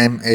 M.A.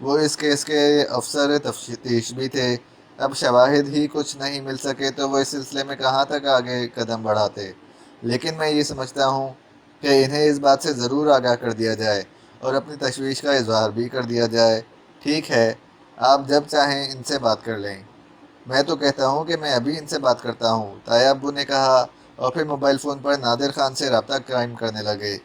وہ اس case کے افسر تفتیش بھی تھے۔ اب شواہد ہی کچھ نہیں مل سکے تو وہ اس سلسلے میں کہاں تک آگے قدم بڑھاتے۔ لیکن میں یہ سمجھتا ہوں کہ انہیں اس بات سے ضرور آگاہ کر دیا جائے اور اپنی تشویش کا اظہار بھی کر دیا جائے۔ ٹھیک ہے، آپ جب چاہیں ان سے بات کر لیں۔ میں تو کہتا ہوں کہ میں ابھی ان سے بات کرتا ہوں، طاہر ابو نے کہا، اور پھر موبائل فون پر نادر خان سے رابطہ قائم کرنے لگے۔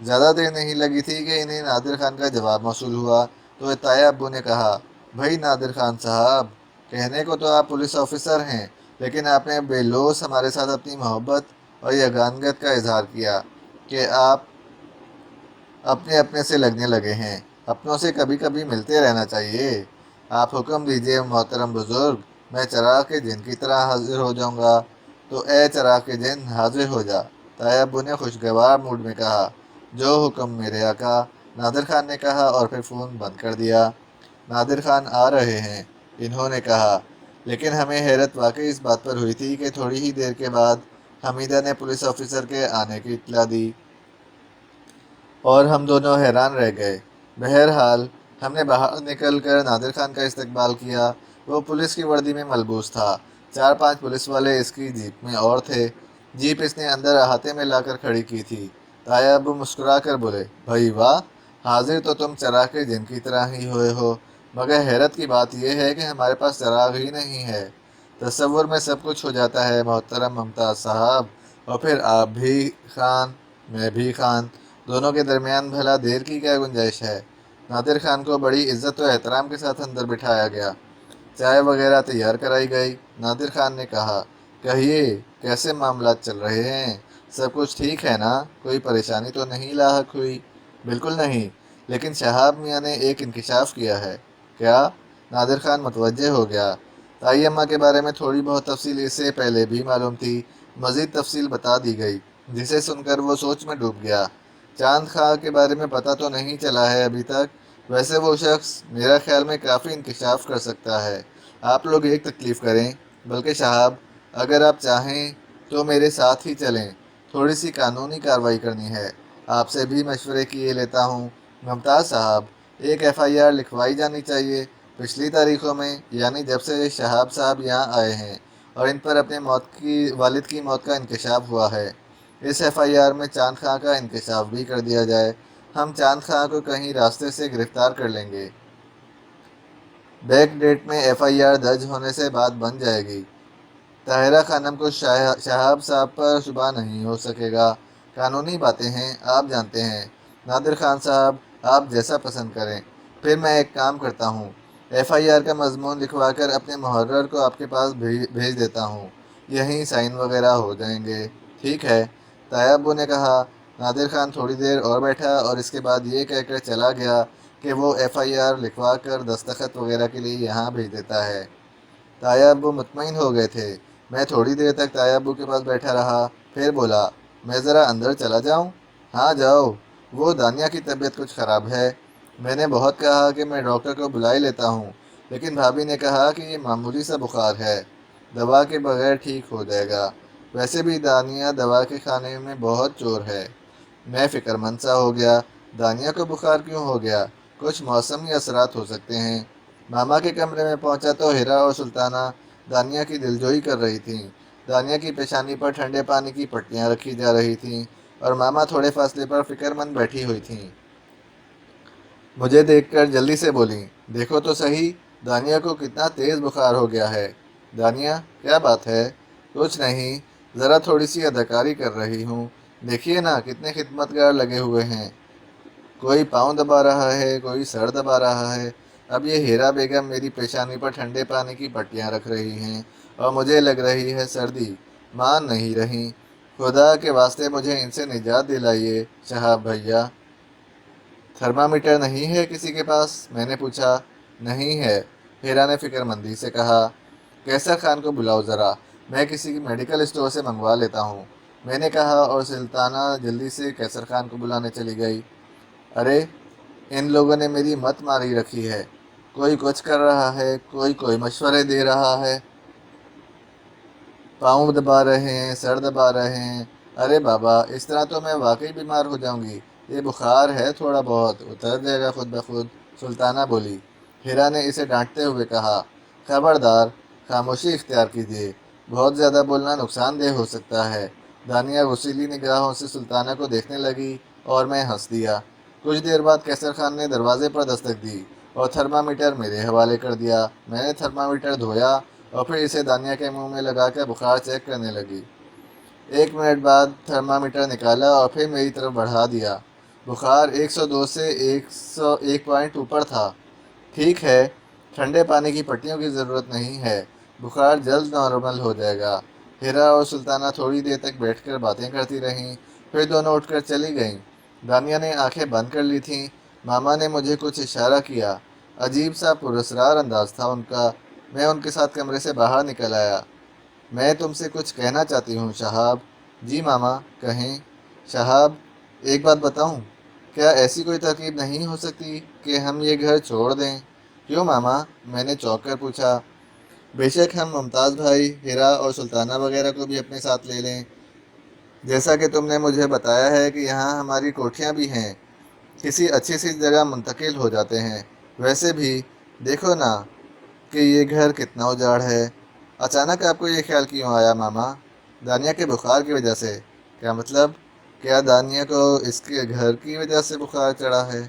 زیادہ دیر نہیں لگی تھی کہ انہیں نادر خان کا جواب موصول ہوا تو طاہر ابو نے کہا، بھائی نادر خان صاحب، کہنے کو تو آپ پولیس آفیسر ہیں، لیکن آپ نے بے لوث ہمارے ساتھ اپنی محبت اور یگانگت کا اظہار کیا کہ آپ اپنے اپنے سے لگنے لگے ہیں۔ اپنوں سے کبھی کبھی ملتے رہنا چاہیے۔ آپ حکم دیجئے محترم بزرگ، میں چراغ کے جن کی طرح حاضر ہو جاؤں گا۔ تو اے چراغ کے جن، حاضر ہو جا، طاہر ابو نے خوشگوار موڈ میں کہا۔ جو حکم میرے آقا، نادر خان نے کہا اور پھر فون بند کر دیا۔ نادر خان آ رہے ہیں، انہوں نے کہا، لیکن ہمیں حیرت واقعی اس بات پر ہوئی تھی کہ تھوڑی ہی دیر کے بعد حمیدہ نے پولیس آفیسر کے آنے کی اطلاع دی اور ہم دونوں حیران رہ گئے۔ بہرحال ہم نے باہر نکل کر نادر خان کا استقبال کیا۔ وہ پولیس کی وردی میں ملبوس تھا۔ 4-5 پولیس والے اس کی جیپ میں اور تھے۔ جیپ اس نے اندر احاطے میں لا کر کھڑی کی تھی۔ طاہر ابو مسکرا کر بولے، بھائی واہ، حاضر تو تم چراغ کے جن کی طرح ہی ہوئے ہو، مگر حیرت کی بات یہ ہے کہ ہمارے پاس چراغ ہی نہیں ہے۔ تصور میں سب کچھ ہو جاتا ہے محترم ممتاز صاحب، اور پھر آپ بھی خان، میں بھی خان، دونوں کے درمیان بھلا دیر کی کیا گنجائش ہے؟ نادر خان کو بڑی عزت و احترام کے ساتھ اندر بٹھایا گیا۔ چائے وغیرہ تیار کرائی گئی۔ نادر خان نے کہا، کہیے کیسے معاملات چل رہے ہیں؟ سب کچھ ٹھیک ہے نا؟ کوئی پریشانی تو نہیں لاحق ہوئی؟ بالکل نہیں، لیکن شہاب میاں نے ایک انکشاف کیا ہے۔ کیا؟ نادر خان متوجہ ہو گیا۔ تائی اماں کے بارے میں تھوڑی بہت تفصیل اس سے پہلے بھی معلوم تھی۔ مزید تفصیل بتا دی گئی، جسے سن کر وہ سوچ میں ڈوب گیا۔ چاند خواہ کے بارے میں پتہ تو نہیں چلا ہے ابھی تک۔ ویسے وہ شخص میرا خیال میں کافی انکشاف کر سکتا ہے۔ آپ لوگ ایک تکلیف کریں، بلکہ صاحب اگر آپ چاہیں تو میرے ساتھ ہی چلیں، تھوڑی سی قانونی کارروائی کرنی ہے۔ آپ سے بھی مشورے کیے لیتا ہوں۔ ممتاز صاحب، ایک FIR لکھوائی جانی چاہیے۔ پچھلی تاریخوں میں، یعنی جب سے شہاب صاحب یہاں آئے ہیں اور ان پر اپنے والد کی موت کا انکشاف ہوا ہے، اس FIR میں چاند خواہ کا انکشاف بھی کر دیا جائے۔ ہم چاند خواہ کو کہیں راستے سے گرفتار کر لیں گے۔ بیک ڈیٹ میں FIR درج ہونے سے بات بن جائے گی۔ طاہرہ خانم کو شہاب صاحب پر شبہ نہیں ہو سکے گا۔ قانونی باتیں ہیں، آپ جانتے ہیں۔ نادر خان صاحب، آپ جیسا پسند کریں۔ پھر میں ایک کام کرتا ہوں، FIR کا مضمون لکھوا کر اپنے محرر کو آپ کے پاس بھیج دیتا ہوں، یہیں سائن وغیرہ ہو جائیں گے۔ ٹھیک ہے، طاہر ابو نے کہا۔ نادر خان تھوڑی دیر اور بیٹھا اور اس کے بعد یہ کہہ کر چلا گیا کہ وہ FIR لکھوا کر دستخط وغیرہ کے لیے یہاں بھیج دیتا ہے۔ طاہر ابو مطمئن ہو گئے تھے۔ میں تھوڑی دیر تک طاہر ابو کے پاس بیٹھا رہا، پھر بولا، میں ذرا اندر چلا جاؤں؟ ہاں جاؤ، وہ دانیہ کی طبیعت کچھ خراب ہے۔ میں نے بہت کہا کہ میں ڈاکٹر کو بلائے لیتا ہوں، لیکن بھابھی نے کہا کہ یہ معمولی سا بخار ہے، دوا کے بغیر ٹھیک ہو جائے گا۔ ویسے بھی دانیہ دوا کے کھانے میں بہت چور ہے۔ میں فکر مند سا ہو گیا۔ دانیہ کو بخار کیوں ہو گیا؟ کچھ موسمی اثرات ہو سکتے ہیں۔ ماما کے کمرے میں پہنچا تو ہیرا اور سلطانہ دانیہ کی دلجوئی کر رہی تھیں۔ دانیہ کی پیشانی پر ٹھنڈے پانی کی پٹیاں رکھی جا رہی تھیں اور ماما تھوڑے فاصلے پر فکر مند بیٹھی ہوئی تھیں۔ مجھے دیکھ کر جلدی سے بولیں، دیکھو تو صحیح، دانیہ کو کتنا تیز بخار ہو گیا ہے۔ دانیہ، کیا بات ہے؟ کچھ نہیں، ذرا تھوڑی سی اداکاری کر رہی ہوں۔ دیکھیے نا کتنے خدمتگار لگے ہوئے ہیں، کوئی پاؤں دبا رہا ہے، کوئی سر دبا رہا ہے۔ اب یہ ہیرا بیگم میری پیشانی پر ٹھنڈے پانی کی پٹیاں رکھ رہی ہیں اور مجھے لگ رہی ہے سردی، مان نہیں رہیں۔ خدا کے واسطے مجھے ان سے نجات دلائیے شہاب بھیا۔ تھرمامیٹر نہیں ہے کسی کے پاس؟ میں نے پوچھا۔ نہیں ہے، ہیرا نے فکر مندی سے کہا۔ کیسر خان کو بلاؤ ذرا، میں کسی میڈیکل اسٹور سے منگوا لیتا ہوں، میں نے کہا، اور سلطانہ جلدی سے کیسر خان کو بلانے چلی گئی۔ ارے، ان لوگوں نے میری مت ماری رکھی ہے، کوئی کچھ کر رہا ہے، کوئی مشورے دے رہا ہے، پاؤں دبا رہے ہیں، سر دبا رہے ہیں۔ ارے بابا، اس طرح تو میں واقعی بیمار ہو جاؤں گی۔ یہ بخار ہے، تھوڑا بہت اتر جائے گا خود بخود، سلطانہ بولی۔ ہیرا نے اسے ڈانٹتے ہوئے کہا، خبردار، خاموشی اختیار کیجیے، بہت زیادہ بولنا نقصان دہ ہو سکتا ہے۔ دانیہ غصیلی نگاہوں سے سلطانہ کو دیکھنے لگی اور میں ہنس دیا۔ کچھ دیر بعد قیصر خان نے دروازے پر دستک دی اور تھرمامیٹر میرے حوالے کر دیا۔ میں نے تھرمامیٹر دھویا اور پھر اسے دانیہ کے منہ میں لگا کر بخار چیک کرنے لگی۔ 1 منٹ بعد تھرمامیٹر نکالا اور پھر میری طرف بڑھا دیا۔ بخار 102 سے 101 پوائنٹ اوپر تھا۔ ٹھیک ہے، ٹھنڈے پانی کی پٹیوں کی ضرورت نہیں ہے، بخار جلد نارمل ہو جائے گا۔ ہیرا اور سلطانہ تھوڑی دیر تک بیٹھ کر باتیں کرتی رہیں، پھر دونوں اٹھ کر چلی گئیں۔ دانیہ نے آنکھیں بند کر لی تھیں۔ ماما نے مجھے کچھ اشارہ کیا، عجیب سا پراسرار انداز تھا ان کا۔ میں ان کے ساتھ کمرے سے باہر نکل آیا۔ میں تم سے کچھ کہنا چاہتی ہوں شہاب۔ جی ماما، کہیں۔ شہاب، ایک بات بتاؤں، کیا ایسی کوئی ترکیب نہیں ہو سکتی کہ ہم یہ گھر چھوڑ دیں؟ کیوں ماما؟ میں نے چونک کر پوچھا۔ بے شک ہم ممتاز بھائی، ہیرا اور سلطانہ وغیرہ کو بھی اپنے ساتھ لے لیں۔ جیسا کہ تم نے مجھے بتایا ہے کہ یہاں ہماری کوٹھیاں بھی ہیں، کسی اچھی سی جگہ منتقل ہو جاتے ہیں۔ ویسے بھی دیکھو نا کہ یہ گھر کتنا اجاڑ ہے۔ اچانک آپ کو یہ خیال کیوں آیا ماما؟ دانیہ کے بخار کی وجہ سے۔ کیا مطلب؟ کیا دانیہ کو اس کے گھر کی وجہ سے بخار چڑھا ہے؟